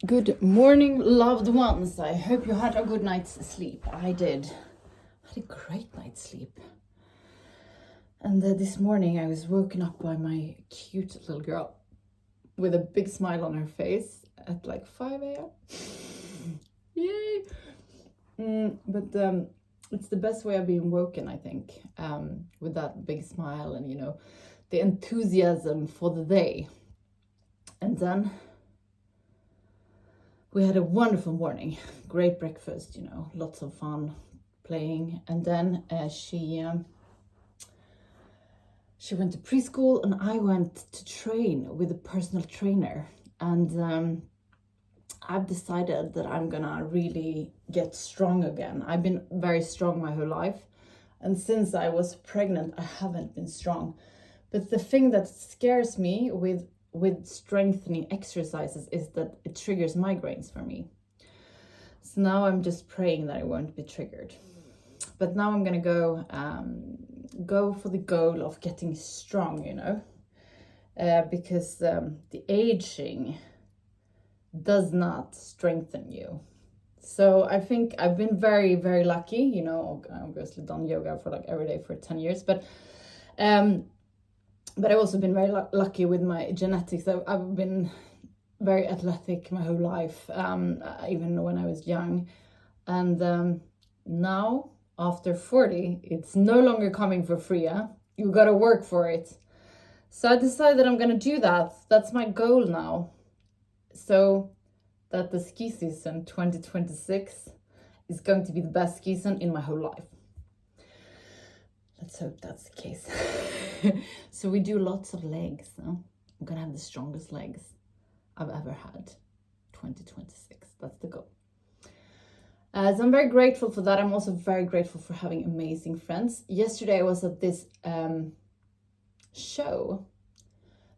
Good morning, loved ones. I hope you had a good night's sleep. I did. I had a great night's sleep. And this morning I was woken up by my cute little girl with a big smile on her face at like 5 a.m. Yay! But it's the best way of being woken, I think, with that big smile and, the enthusiasm for the day. And then we had a wonderful morning, great breakfast, lots of fun playing. And then she went to preschool and I went to train with a personal trainer. And I've decided that I'm gonna really get strong again. I've been very strong my whole life. And since I was pregnant, I haven't been strong. But the thing that scares me with strengthening exercises is that it triggers migraines for me. So now I'm just praying that I won't be triggered. But now I'm gonna go for the goal of getting strong, because the aging does not strengthen you. So I think I've been very, very lucky, I've obviously done yoga for like every day for 10 years, but I've also been very lucky with my genetics. I've been very athletic my whole life, even when I was young. And now, after 40, it's no longer coming for free. You gotta work for it. So I decided I'm gonna do that. That's my goal now. So that the ski season 2026 is going to be the best ski season in my whole life. Let's hope that's the case. So we do lots of legs. I'm gonna have the strongest legs I've ever had. 2026, that's the goal. So I'm very grateful for that. I'm also very grateful for having amazing friends. Yesterday I was at this show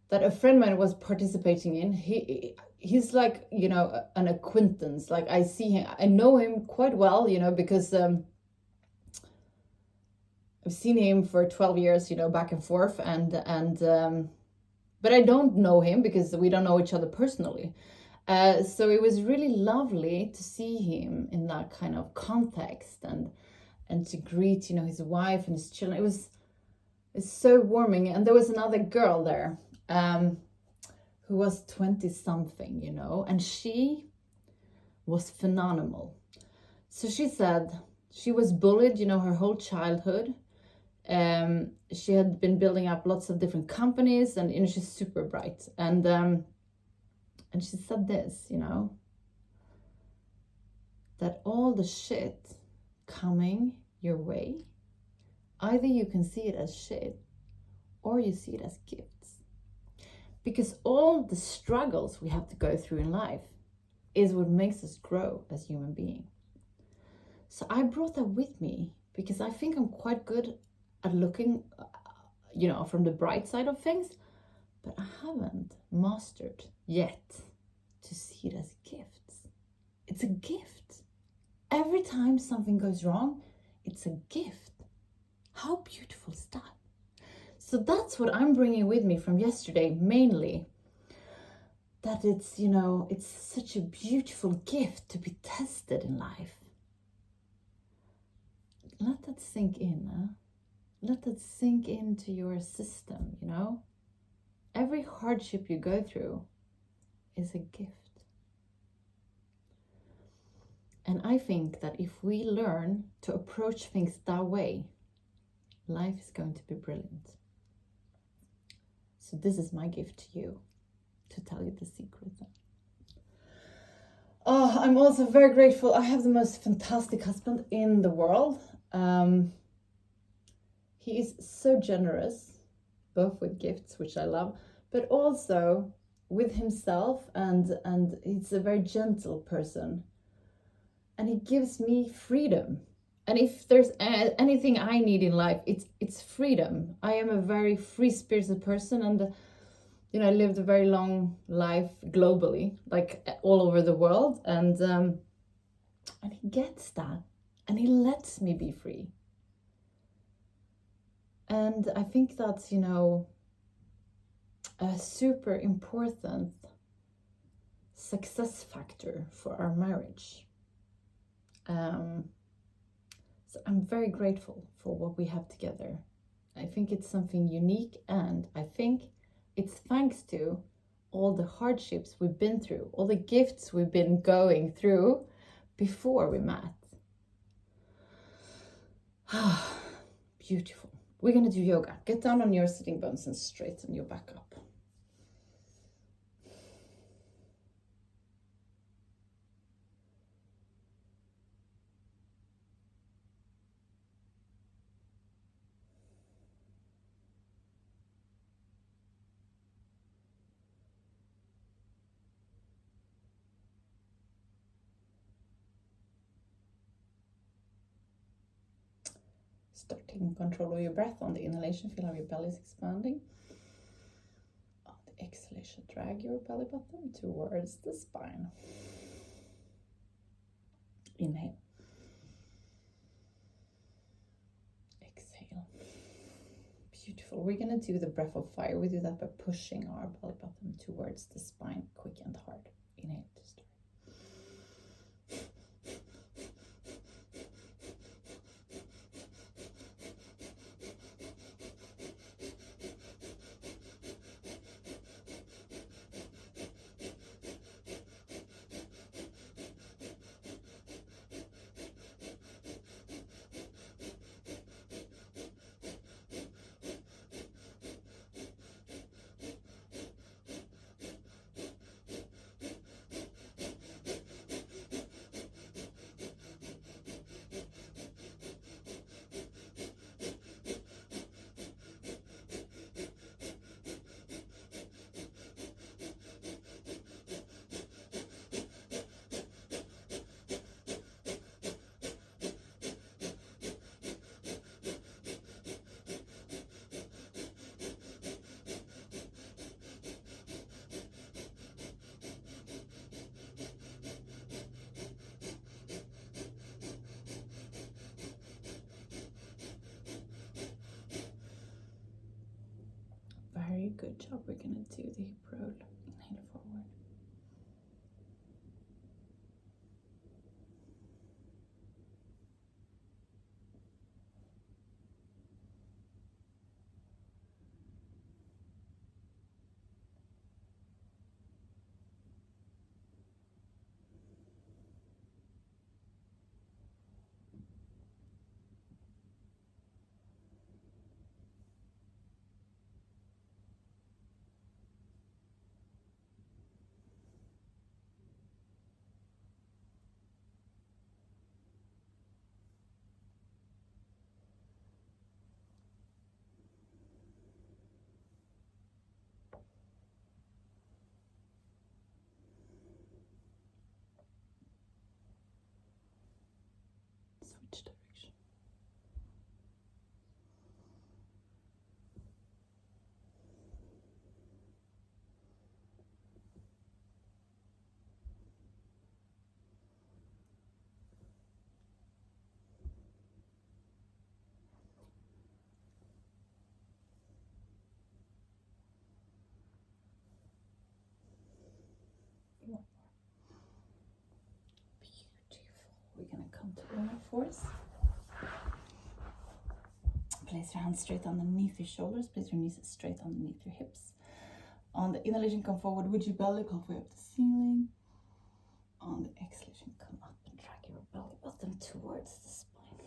that a friend of mine was participating in. He's like, an acquaintance. Like I see him, I know him quite well, because I've seen him for 12 years, back and forth, but I don't know him because we don't know each other personally. So it was really lovely to see him in that kind of context and to greet, his wife and his children. It's so warming. And there was another girl there who was 20 something, and she was phenomenal. So she said she was bullied, her whole childhood. She had been building up lots of different companies and she's super bright. And she said this, that all the shit coming your way, either you can see it as shit or you see it as gifts. Because all the struggles we have to go through in life is what makes us grow as human beings. So I brought that with me because I think I'm quite good at looking, from the bright side of things, but I haven't mastered yet to see it as gifts. It's a gift. Every time something goes wrong, it's a gift. How beautiful is that? So that's what I'm bringing with me from yesterday, mainly. That it's, it's such a beautiful gift to be tested in life. Let that sink in, Let that sink into your system, Every hardship you go through is a gift. And I think that if we learn to approach things that way, life is going to be brilliant. So this is my gift to you, to tell you the secret. Oh, I'm also very grateful. I have the most fantastic husband in the world. He is so generous, both with gifts, which I love, but also with himself, and he's a very gentle person. And he gives me freedom. And if there's anything I need in life, it's freedom. I am a very free-spirited person, and I lived a very long life globally, like all over the world, and he gets that, and he lets me be free. And I think that's, a super important success factor for our marriage. So I'm very grateful for what we have together. I think it's something unique, and I think it's thanks to all the hardships we've been through, all the gifts we've been going through before we met. Beautiful. We're gonna do yoga. Get down on your sitting bones and straighten your back up. Start taking control of your breath. On the inhalation, feel how your belly is expanding. On the exhalation, drag your belly button towards the spine. Inhale. Exhale. Beautiful. We're going to do the breath of fire. We do that by pushing our belly button towards the spine, quick and hard. Inhale to start. Very good job. We're going to do the hip roll. Inhale forward. Switch direction. We're going to come to all fours. Place your hands straight underneath your shoulders. Place your knees straight underneath your hips. On the inhalation, come forward with your belly halfway up the ceiling. On the exhalation, come up and drag your belly button towards the spine.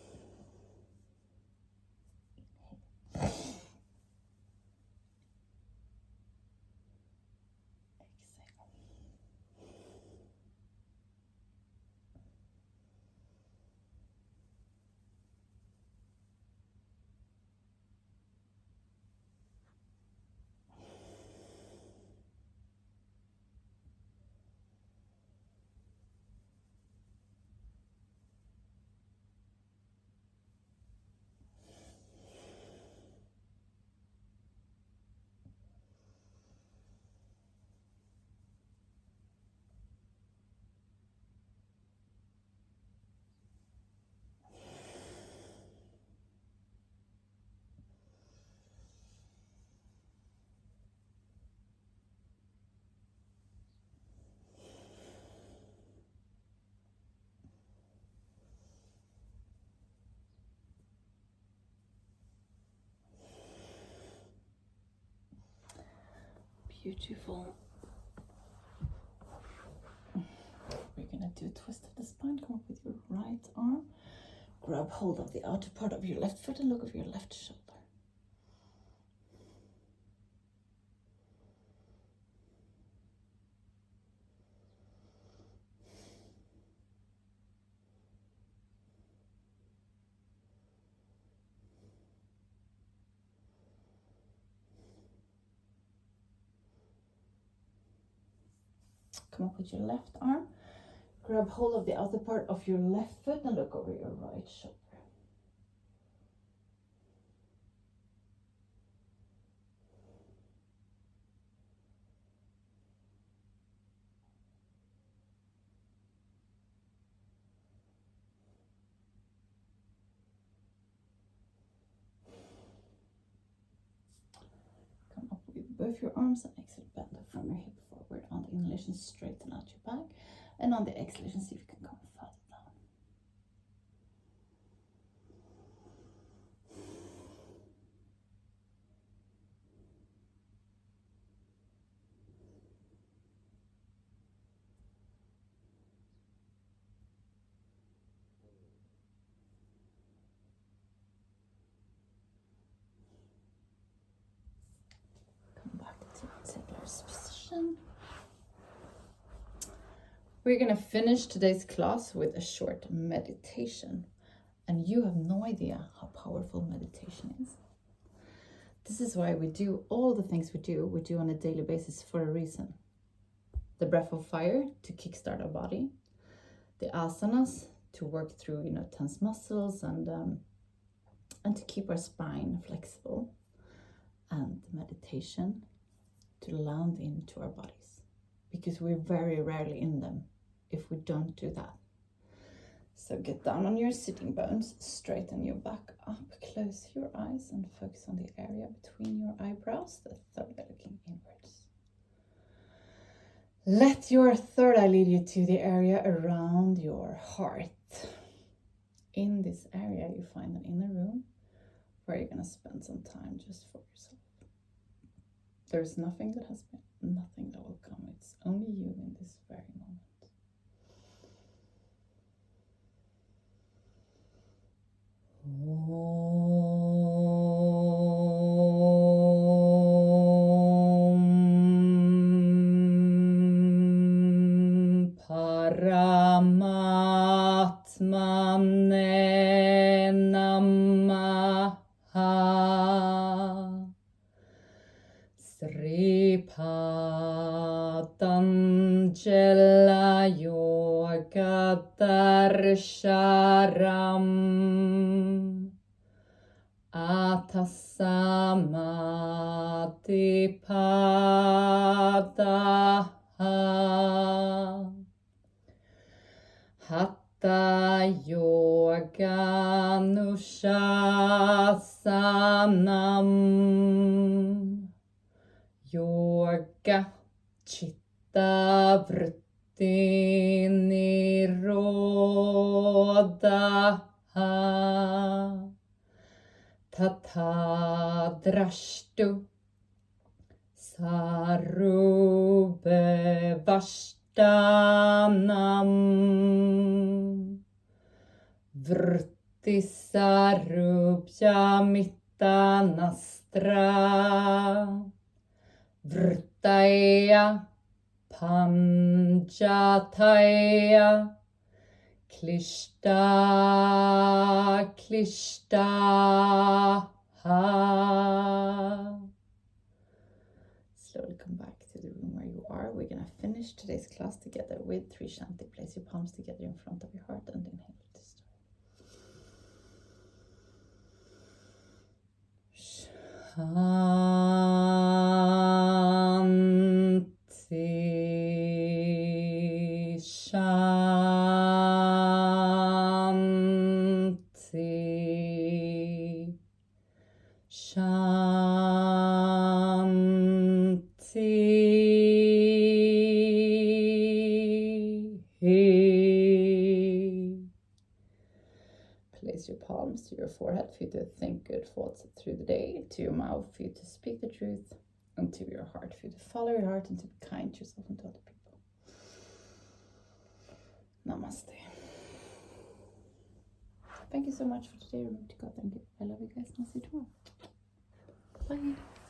Inhale. Exhale. Beautiful. We're gonna do a twist of the spine. Come up with your right arm. Grab hold of the outer part of your left foot and look over your left shoulder. Come up with your left arm. Grab hold of the outer part of your left foot and look over your right shoulder. Come up with both your arms and exhale, bend from your hip forward. On the inhalation, straighten out your back. And on the exhalation, see if you can come further down. Come back to settlers position. We're gonna finish today's class with a short meditation. And you have no idea how powerful meditation is. This is why we do all the things we do on a daily basis for a reason. The breath of fire to kickstart our body, the asanas to work through tense muscles and to keep our spine flexible, and the meditation to land into our bodies, because we're very rarely in them if we don't do that. So get down on your sitting bones, straighten your back up, close your eyes and focus on the area between your eyebrows, the third eye looking inwards. Let your third eye lead you to the area around your heart. In this area, you find an inner room where you're going to spend some time just for yourself. There's nothing that has been, nothing that will come. It's only you in this very moment. Paramatmane namaha. Sri Patanjala Yoga Darsharam Atasamadipadaha Hatha Yoga Nushasanam Yoga Chitta Vritti Nirodha Tata Drashtu Sarube Vashtanam Vritti Sarubhya Mittanastra Vrittaya Panjataya Klishta Klishtaha. Slowly come back to the room where you are. We're going to finish today's class together with 3 Shanti. Place your palms together in front of your heart and inhale to start. Shanti, Shanti, Shanti. Place your palms to your forehead for you to think good thoughts through the day, to your mouth for you to speak the truth, into your heart. Follow your heart and to be kind to yourself and to other people. Namaste. Thank you so much for today. Remember to go. Thank you. I love you guys. And I'll see you tomorrow. Bye.